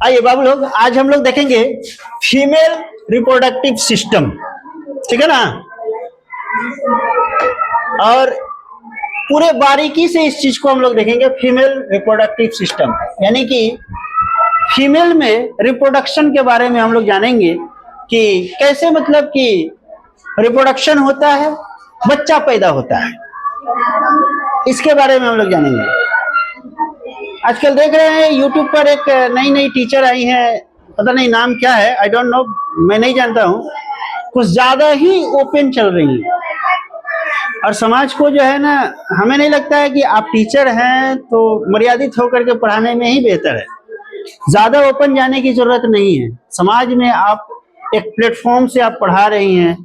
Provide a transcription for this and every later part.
आइए बाबू लोग, आज हम लोग देखेंगे फीमेल रिप्रोडक्टिव सिस्टम, ठीक है ना। और पूरे बारीकी से इस चीज को हम लोग देखेंगे, फीमेल रिप्रोडक्टिव सिस्टम, यानी कि फीमेल में रिप्रोडक्शन के बारे में हम लोग जानेंगे कि कैसे, मतलब कि रिप्रोडक्शन होता है, बच्चा पैदा होता है, इसके बारे में हम लोग जानेंगे। आजकल देख रहे हैं यूट्यूब पर एक नई नई टीचर आई है, पता नहीं नाम क्या है, आई डोंट नो, मैं नहीं जानता हूँ, कुछ ज्यादा ही ओपन चल रही है। और समाज को जो है ना, हमें नहीं लगता है कि आप टीचर हैं तो मर्यादित होकर के पढ़ाने में ही बेहतर है, ज्यादा ओपन जाने की जरूरत नहीं है। समाज में आप एक प्लेटफॉर्म से आप पढ़ा रही हैं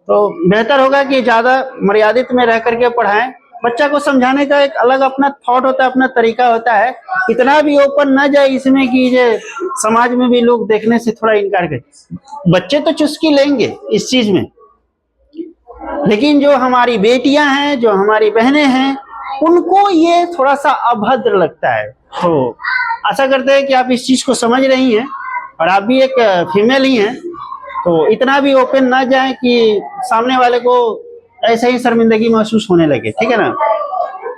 तो बेहतर होगा कि ज्यादा मर्यादित में रह करके पढ़ाएं। बच्चा को समझाने का एक अलग अपना थॉट होता है, अपना तरीका होता है। इतना भी ओपन ना जाए इसमें कि ये समाज में भी लोग देखने से थोड़ा इनकार करें। बच्चे तो चुस्की लेंगे इस चीज में, लेकिन जो हमारी बेटियां हैं, जो हमारी बहनें हैं, उनको ये थोड़ा सा अभद्र लगता है। तो आशा करते हैं कि आप इस चीज को समझ रही हैं, और आप भी एक फीमेल ही हैं, तो इतना भी ओपन ना जाए कि सामने वाले को ऐसे ही शर्मिंदगी महसूस होने लगे, ठीक है ना।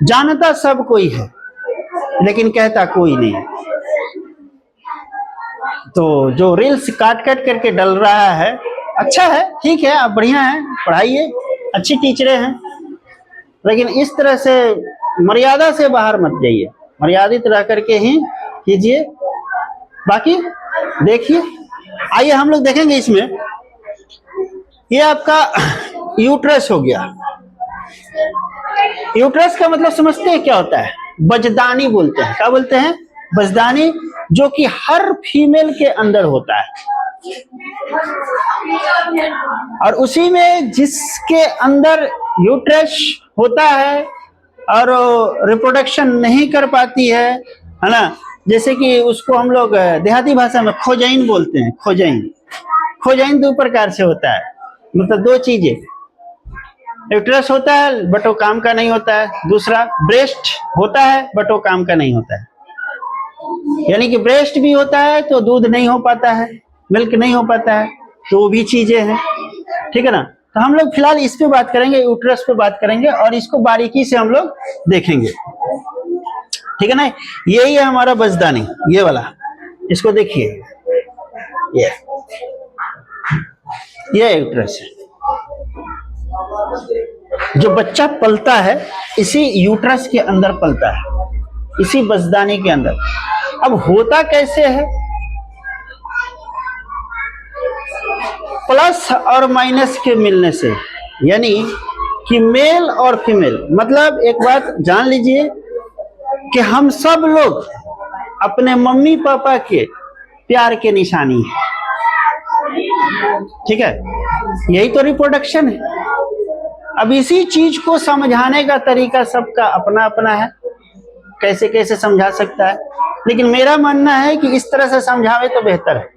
जानता सब कोई है लेकिन कहता कोई नहीं। तो जो रील्स काट काट करके डल रहा है, अच्छा है, ठीक है, आप बढ़िया हैं, पढ़ाइए, अच्छी टीचरें हैं, लेकिन इस तरह से मर्यादा से बाहर मत जाइए, मर्यादित रह करके ही कीजिए। बाकी देखिए, आइए हम लोग देखेंगे इसमें, ये आपका यूट्रस हो गया। यूट्रस का मतलब समझते हैं क्या होता है? बजदानी बोलते हैं। क्या बोलते हैं? बजदानी, जो कि हर फीमेल के अंदर होता है, और उसी में जिसके अंदर यूट्रस होता है और रिप्रोडक्शन नहीं कर पाती है ना, जैसे कि उसको हम लोग देहाती भाषा में खोजैन बोलते हैं। खोजैन, खोजैन दो प्रकार से होता है, मतलब दो चीजें, यूट्रस होता है बट वो काम का नहीं होता है, दूसरा ब्रेस्ट होता है बट वो काम का नहीं होता है। यानी कि ब्रेस्ट भी होता है तो दूध नहीं हो पाता है, मिल्क नहीं हो पाता है, तो वो भी चीजें हैं, ठीक है ना। तो हम लोग फिलहाल इस पे बात करेंगे, यूट्रस पे बात करेंगे, और इसको बारीकी से हम लोग देखेंगे, ठीक है ना। यही है हमारा बजदानी, ये वाला, इसको देखिए, ये यूट्रस है। जो बच्चा पलता है इसी यूट्रस के अंदर पलता है, इसी बजदानी के अंदर। अब होता कैसे है? प्लस और माइनस के मिलने से, यानी कि मेल और फीमेल, मतलब एक बात जान लीजिए कि हम सब लोग अपने मम्मी पापा के प्यार के निशानी है, ठीक है। यही तो रिप्रोडक्शन है। अब इसी चीज को समझाने का तरीका सबका अपना अपना है, कैसे कैसे समझा सकता है, लेकिन मेरा मानना है कि इस तरह से समझावे तो बेहतर है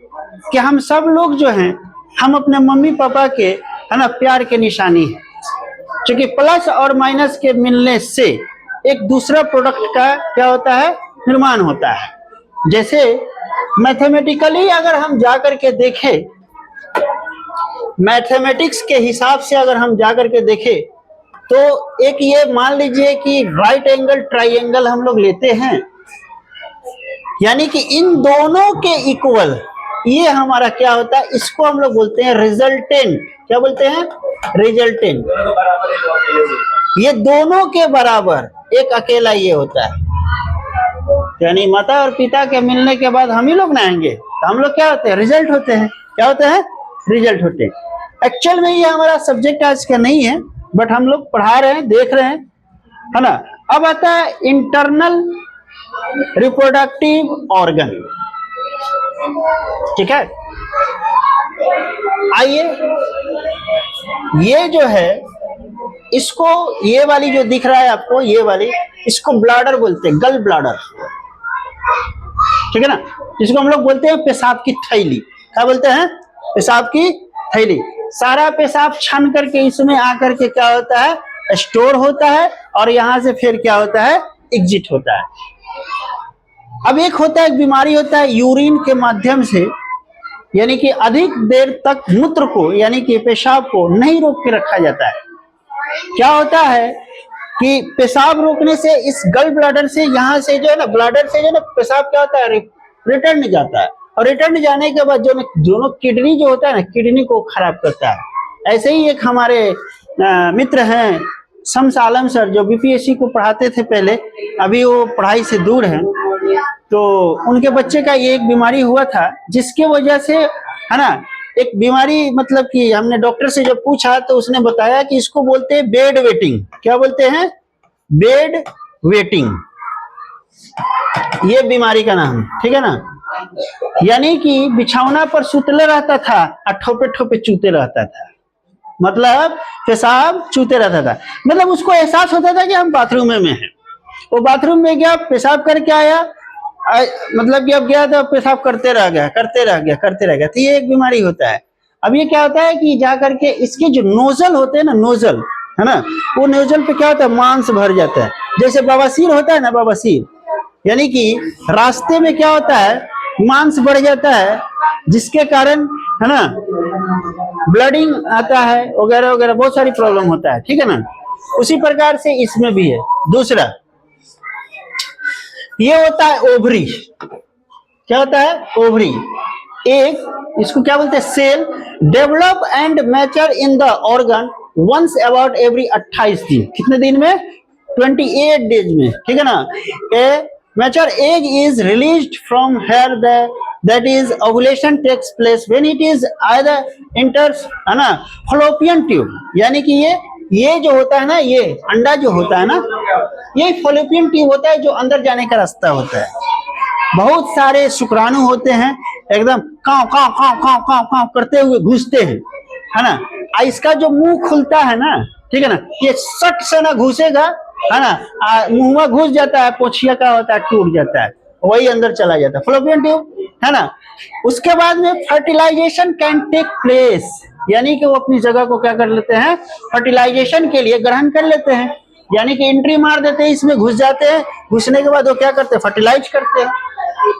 कि हम सब लोग जो हैं, हम अपने मम्मी पापा के, है ना, प्यार के निशानी है। क्योंकि प्लस और माइनस के मिलने से एक दूसरा प्रोडक्ट का क्या होता है? निर्माण होता है। जैसे मैथमेटिकली अगर हम जाकर के देखें, मैथमेटिक्स के हिसाब से अगर हम जाकर के देखें, तो एक ये मान लीजिए कि राइट एंगल ट्राइंगल हम लोग लेते हैं, यानी कि इन दोनों के इक्वल, ये हमारा क्या होता है? इसको हम लोग बोलते हैं रिजल्टेंट। क्या बोलते हैं? रिजल्टेंट। ये दोनों के बराबर एक अकेला ये होता है, यानी माता और पिता के मिलने के बाद हम ही लोग ना आएंगे, तो हम लोग क्या होते हैं? रिजल्ट होते हैं। क्या होते हैं? रिजल्ट होते हैं। एक्चुअल में ये हमारा सब्जेक्ट आज का नहीं है, बट हम लोग पढ़ा रहे हैं, देख रहे हैं, है ना। अब आता है इंटरनल रिप्रोडक्टिव ऑर्गन, ठीक है। आइए, ये जो है, इसको, ये वाली जो दिख रहा है आपको, ये वाली, इसको ब्लाडर बोलते हैं, गल ब्लाडर, ठीक है ना। जिसको हम लोग बोलते हैं पेशाब की थैली। क्या बोलते हैं? पेशाब की थैली। सारा पेशाब छन करके इसमें आकर के क्या होता है? स्टोर होता है, और यहां से फिर क्या होता है? एग्जिट होता है। अब एक होता है, एक बीमारी होता है यूरिन के माध्यम से, यानी कि अधिक देर तक मूत्र को यानी कि पेशाब को नहीं रोक के रखा जाता है। क्या होता है कि पेशाब रोकने से इस गल ब्लैडर से, यहां से जो है ना, ब्लैडर से जो है ना पेशाब क्या होता है, रिटर्न जाता है, और रिटर्न जाने के बाद जो दोनों किडनी जो होता है ना, किडनी को खराब करता है। ऐसे ही एक हमारे मित्र हैं शम्स आलम सर, जो बीपीएससी को पढ़ाते थे पहले, अभी वो पढ़ाई से दूर हैं। तो उनके बच्चे का ये एक बीमारी हुआ था, जिसके वजह से है ना, एक बीमारी, मतलब कि हमने डॉक्टर से जब पूछा तो उसने बताया कि इसको बोलते हैं बेड वेटिंग। क्या बोलते हैं? बेड वेटिंग, ये बीमारी का नाम, ठीक है ना। यानी कि बिछौना पर सुतले रहता था और ठोपे ठोपे चूते रहता था, मतलब पेशाब चूते रहता था। मतलब उसको एहसास होता था कि हम बाथरूम में हैं। वो बाथरूम में गया, पेशाब करके आया, मतलब कि अब गया तो पेशाब करते रह गया, करते रह गया, करते रह गया। तो ये एक बीमारी होता है। अब ये क्या होता है कि जा करके इसके जो नोजल होते हैं ना, नोजल है ना, वो नोजल पे क्या होता है, मांस भर जाता है। जैसे बवासीर होता है ना, बवासीर, यानी कि रास्ते में क्या होता है, मांस बढ़ जाता है, जिसके कारण है ना ब्लडिंग आता है वगैरह वगैरह, बहुत सारी प्रॉब्लम होता है, ठीक है ना। उसी प्रकार से इसमें भी है। दूसरा ये होता है ओवरी। क्या होता है? ओवरी। एक, इसको क्या बोलते हैं, cell, develop and mature in the organ once about every 28 दिन। कितने दिन में? 28 डेज में, ठीक है ना। A mature egg is released from here that is ovulation takes place when it is either enters, है ना, फॉलोपियन ट्यूब। यानी कि ये जो होता है ना, ये अंडा जो होता है ना, ये फॉलोपियन ट्यूब होता है, जो अंदर जाने का रास्ता होता है। बहुत सारे शुक्राणु होते हैं, एकदम काव काव काव काव काव काव करते हुए घुसते हैं, है ना। इसका जो मुंह खुलता है ना, ठीक है ना, ये सट से ना घुसेगा, है ना, मुंह में घुस जाता है, पोछिया का होता है, टूट जाता है, वही अंदर चला जाता है, फॉलोपियन ट्यूब, है ना। उसके बाद में फर्टिलाइजेशन कैन टेक प्लेस, यानी कि वो अपनी जगह को क्या कर लेते हैं, फर्टिलाइजेशन के लिए ग्रहण कर लेते हैं, यानी कि एंट्री मार देते हैं, इसमें घुस जाते हैं। घुसने के बाद वो क्या करते हैं, फर्टिलाइज करते हैं।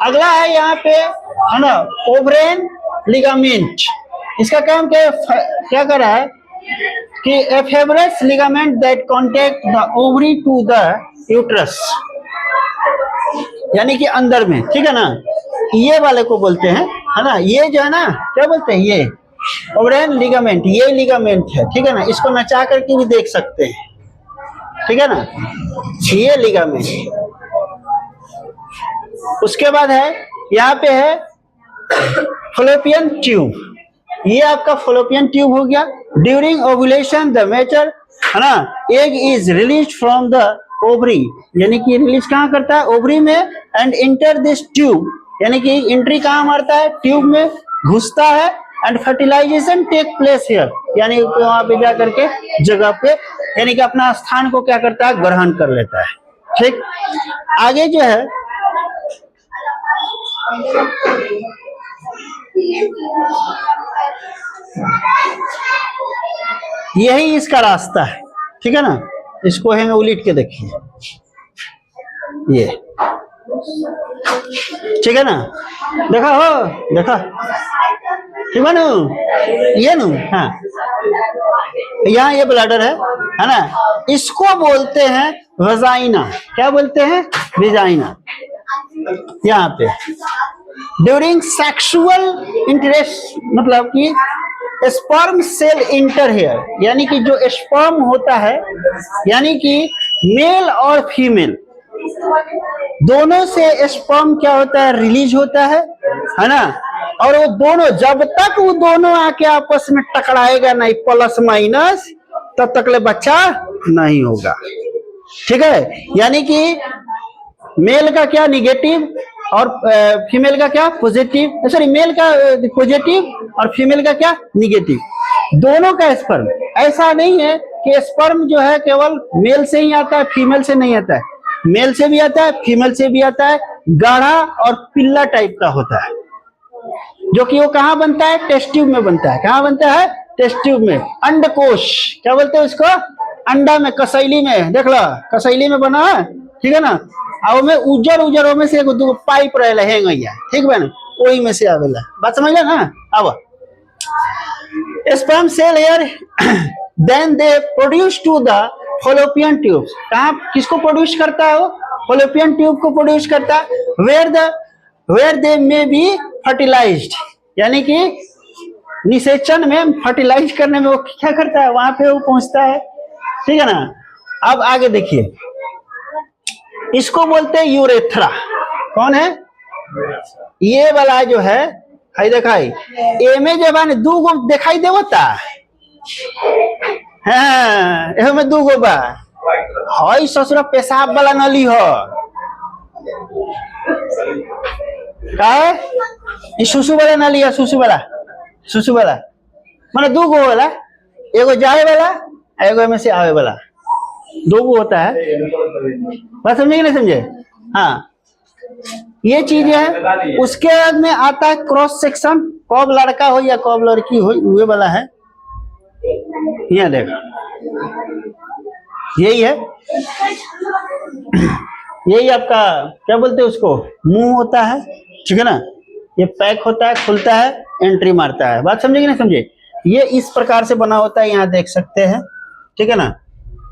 अगला है यहाँ पे, है ना, ओवरेन लिगामेंट। इसका काम क्या कर रहा है कि a fibrous ligament that contact the ovary to the uterus, यानी कि अंदर में, ठीक है ना, ये वाले को बोलते हैं, है ना। ये जो है ना, क्या बोलते हैं, ये ओवरेन लिगामेंट, ये लिगामेंट है, ठीक है ना। इसको नचा करके भी देख सकते हैं, ठीक है ना, ये लिगामेंट। उसके बाद है यहाँ पे है फॉलोपियन ट्यूब, ये आपका फॉलोपियन ट्यूब हो गया। ड्यूरिंग ओवुलेशन द मैच्योर, है ना, egg is release from the ovary, यानी कि रिलीज कहाँ करता है, ओवरी में, एंड इंटर दिस ट्यूब, यानी कि एंट्री कहाँ मारता है, ट्यूब में घुसता है, and fertilisation take place here, यानी वहां पे जा करके जगह पे, यानी कि अपना स्थान को क्या करता है, ग्रहण कर लेता है, ठीक। आगे जो है यही इसका रास्ता है, ठीक है ना। इसको है उलीट के देखिए, ये ठीक है ना, देखा हो, देखा, ठीक है ना, ये नु, हाँ, यहाँ ये ब्लैडर है ना, इसको बोलते हैं वजाइना। क्या बोलते हैं? विजाइना। यहाँ पे ड्यूरिंग सेक्सुअल इंटरेस्ट, मतलब कि स्पर्म सेल इंटर हेयर, यानी कि जो स्पर्म होता है, यानी कि मेल और फीमेल दोनों से स्पर्म क्या होता है, रिलीज होता है ना। और वो दोनों, जब तक वो दोनों आके आपस में टकराएगा नहीं, प्लस माइनस, तब तक ले बच्चा नहीं होगा, ठीक है। यानी कि मेल का क्या निगेटिव और फीमेल का क्या पॉजिटिव, सॉरी, मेल का पॉजिटिव और फीमेल का क्या निगेटिव, दोनों का स्पर्म। ऐसा नहीं है कि स्पर्म जो है केवल मेल से ही आता है, फीमेल से नहीं आता है, मेल से भी आता है, फीमेल से भी आता है। गाढ़ा और पिल्ला टाइप का होता है, जो कि वो कहाँ बनता है, टेस्ट ट्यूब में बनता है। कहाँ बनता है? टेस्ट ट्यूब में। अंडकोश क्या बोलते हैं उसको, अंडा में, कसैली में, देख लो कसैली में बना है, ठीक है ना, और में उजर उजर में से एगो दूगो पाइप रहेला हेंगैया, ठीक बा ना, वही में से आवेला। बात समझला ना। अब sperm cell are then they produce to the fallopian tube. कहाँ किसको प्रोड्यूस करता है वो? फॉलोपियन ट्यूब को प्रोड्यूस करता है। Where they may be fertilised, यानी कि निषेचन में फर्टिलाइज करने में वो क्या करता है, वहां पे वो पहुंचता है, ठीक है ना। अब आगे देखिए, इसको बोलते हैं यूरेथ्रा। कौन है ये वाला जो है, हाई दिखाई एमे जब आने दू गो दिखाई देवता, हाँ एमे दू गो बा, हई ससुरा पेशाब वाला नली हो का है, ये सुसु वाला नली है, सुसु वाला माने दू गो वाला, एगो जाए वाला एगो में से आवे वाला, दो गो होता है। बात समझे कि नहीं समझे? हाँ ये चीज है। उसके बाद में आता है क्रॉस सेक्शन, कब लड़का हो या कब लड़की हो ये वाला है। यहाँ देखो यही है, यही आपका क्या बोलते हैं उसको, मुंह होता है, ठीक है ना। ये पैक होता है, खुलता है, एंट्री मारता है। बात समझे कि नहीं समझे? ये इस प्रकार से बना होता है, यहाँ देख सकते हैं, ठीक है ना।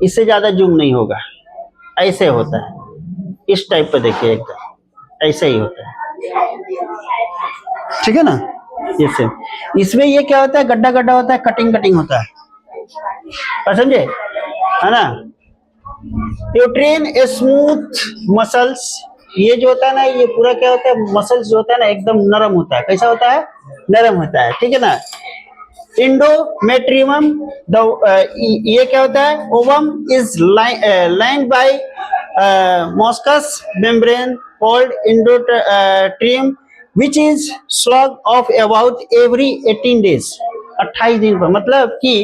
इससे ज्यादा जूम नहीं होगा, ऐसे होता है, इस टाइप पे देखिए, एकदम ऐसे ही होता है, ठीक है ना। इससे इसमें ये क्या होता है, गड्ढा गड्ढा होता है, कटिंग होता है, समझे है ना। यूट्रीन स्मूथ मसल्स, ये जो होता है ना, ये पूरा क्या होता है, मसल्स जो होता है ना एकदम नरम होता है। कैसा होता है? नरम होता है, ठीक है ना। इंडोमेट्रियम, ये क्या होता है, ovum is lined by mucous membrane called endometrium which is slough off about every 18 days, 28 दिन पर, मतलब कि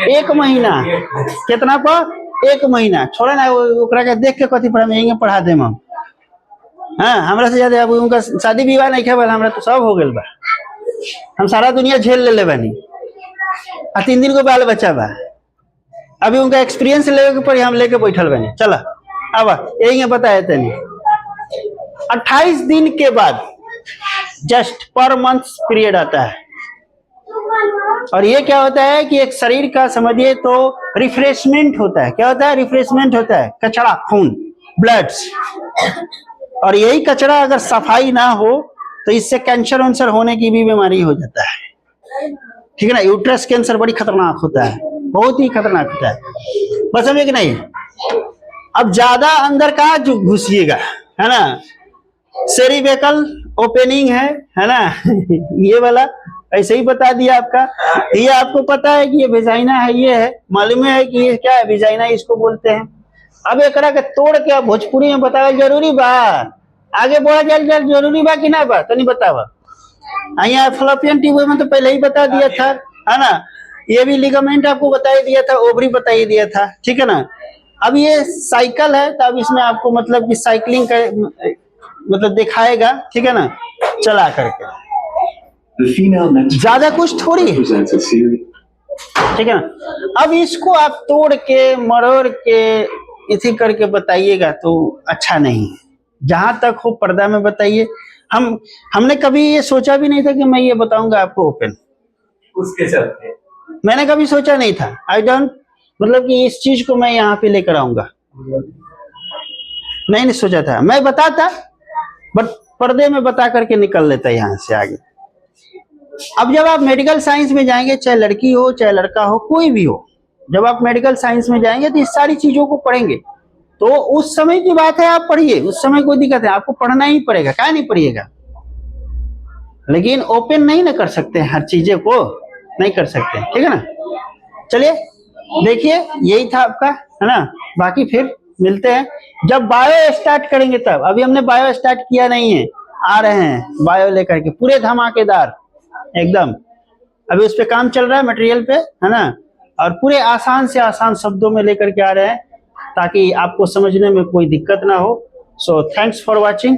एक महीना, कितना पर, एक महीना। छोड़ा ना ओकरा के देख के कथी पढ़ा, यहीं पढ़ा दे हम। हाँ हमरा से ज्यादा अब उनका शादी विवाह नहीं खेल, हमरा तो सब हो गल बा, हम सारा दुनिया झेल ले बानी, 3 दिन को बाल बच्चा बा, अभी उनका एक्सपीरियंस लेवे के पड़ी, हम लेके बैठल बनी। चला अब यही बताए तनी 28 दिन के बाद जस्ट पर मंथ पीरियड आता है। और ये क्या होता है कि एक शरीर का समझिए तो रिफ्रेशमेंट होता है। क्या होता है? रिफ्रेशमेंट होता है, कचरा, खून, ब्लड्स। और यही कचरा अगर सफाई ना हो तो इससे कैंसर वंसर होने की भी बीमारी हो जाता है, ठीक है ना। यूट्रस कैंसर बड़ी खतरनाक होता है, बहुत ही खतरनाक होता है। बस समझे कि नहीं? अब ज्यादा अंदर कहाँ घुसिएगा, है ना। सेरिबेकल ओपनिंग है ना ये वाला ऐसे ही बता दिया आपका। ये आपको पता है कि ये वेजाइना है, ये है, मालूम है कि ये क्या है, वेजाइना इसको बोलते हैं। अब एकरा के तोड़ के भोजपुरी में बतावा जरूरी बा, आगे बढ़ा जाए जरूरी बा कि ना बा, तो नहीं बतावा। यहाँ फ्लोपियन ट्यूब में तो पहले ही बता दिया था, है ना। ये भी लिगामेंट आपको बता दिया था, ओवरी बता ही दिया था, ठीक है ना। अब ये साइकिल है, तो अब इसमें आपको मतलब कि साइकिलिंग का मतलब दिखाएगा, ठीक है ना, चला करके, ज्यादा कुछ थोड़ी, ठीक है ना। अब इसको आप तोड़ के मरोड़ के इसी करके बताइएगा तो अच्छा नहीं है। जहां तक हो पर्दा में बताइए। हमने कभी ये सोचा भी नहीं था कि मैं ये बताऊंगा आपको ओपन, उसके चलते मैंने कभी सोचा नहीं था। आई डोंट मतलब कि इस चीज को मैं यहाँ पे लेकर आऊंगा, नहीं सोचा था। मैं बताता बट पर्दे में बता करके निकल लेता यहाँ से आगे। अब जब आप मेडिकल साइंस में जाएंगे, चाहे लड़की हो चाहे लड़का हो, कोई भी हो, जब आप मेडिकल साइंस में जाएंगे तो इस सारी चीजों को पढ़ेंगे। तो उस समय की बात है, आप पढ़िए, उस समय कोई दिक्कत है, आपको पढ़ना ही पड़ेगा, क्या नहीं पढ़िएगा। लेकिन ओपन नहीं ना कर सकते, हर चीजें को नहीं कर सकते, ठीक है ना। चलिए देखिए, यही था आपका, है ना। बाकी फिर मिलते हैं जब बायो स्टार्ट करेंगे तब। अभी हमने बायो स्टार्ट किया नहीं है, आ रहे हैं बायो लेकर के पूरे धमाकेदार एकदम। अभी उस पे काम चल रहा है, मटेरियल पे, है ना। और पूरे आसान से आसान शब्दों में लेकर के आ रहे हैं ताकि आपको समझने में कोई दिक्कत ना हो। So thanks for watching.